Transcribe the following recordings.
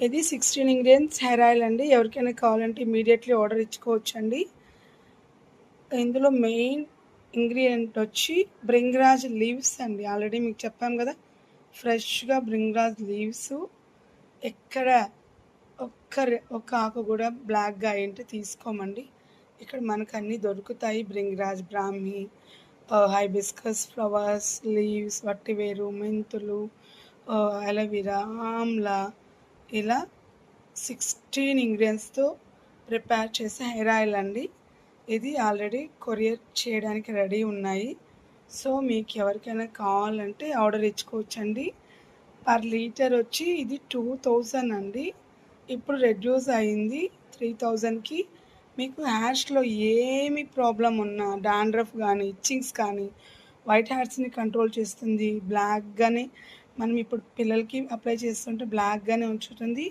ఇది 16 ingredients hair oil అండి. ఎవరికైనా కావాలంటే ఇమీడియట్లీ ఆర్డర్ ఇచ్చుకోవచ్చండి. ఇందులో మెయిన్ ఇంగ్రీడియంట్ వచ్చి బ్రింగ్రాజ్ లీవ్స్ అండి. ఆల్రెడీ మీకు చెప్పాం కదా, ఫ్రెష్గా బ్రింగ్రాజ్ లీవ్స్ ఎక్కడ ఒక్క ఆకు కూడా బ్లాక్గా అయింటే తీసుకోమండి. ఇక్కడ మనకు అన్నీ దొరుకుతాయి. బ్రింగ్రాజ్, బ్రాహ్మి, హైబిస్కస్ ఫ్లవర్స్, లీవ్స్, వట్టివేరు, మెంతులు, అలోవెరా, ఆమ్లా, ఇలా 16 ఇంగ్రీడియంట్స్తో ప్రిపేర్ చేసే హెయిర్ ఆయిల్ అండి. ఇది ఆల్రెడీ కొరియర్ చేయడానికి రెడీ ఉన్నాయి. సో మీకు ఎవరికైనా కావాలంటే ఆర్డర్ ఇచ్చుకోవచ్చండి. పర్ లీటర్ వచ్చి ఇది 2000 అండి. ఇప్పుడు రెడ్యూస్ అయింది 3000కి. మీకు హెయిర్స్లో ఏమి ప్రాబ్లం ఉన్నా, డాండ్రఫ్ కానీ, ఇచ్చింగ్స్ కానీ, వైట్ హెయిర్స్ని కంట్రోల్ చేస్తుంది. బ్లాక్గానే మనం ఇప్పుడు పిల్లలకి అప్లై చేస్తుంటే బ్లాక్గానే ఉంచుతుంది.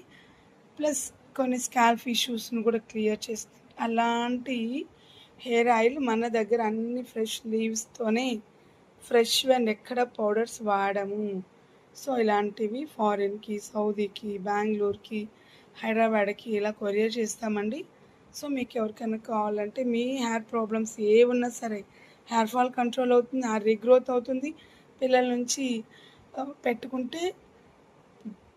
ప్లస్ కొన్ని స్కాల్ప్ ఇష్యూస్ను కూడా క్లియర్ చేస్తుంది. అలాంటి హెయిర్ ఆయిల్ మన దగ్గర అన్ని ఫ్రెష్ లీవ్స్తోనే, ఫ్రెష్ అండ్ ఎక్కడ పౌడర్స్ వాడము. సో ఇలాంటివి ఫారిన్కి, సౌదీకి, బెంగళూరుకి, హైదరాబాద్కి ఇలా కొరియర్ చేస్తామండి. సో మీకు ఎవరికైనా కావాలంటే మీ హెయిర్ ప్రాబ్లమ్స్ ఏ ఉన్నా సరే, హెయిర్ ఫాల్ కంట్రోల్ అవుతుంది, హెయిర్ రీగ్రోత్ అవుతుంది. పిల్లల నుంచి పెట్టుకుంటే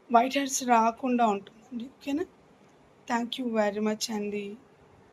వైట్ హెయిర్స్ రాకుండా ఉంటుందండి. ఓకేనా? థ్యాంక్ యూ వెరీ మచ్ అండి.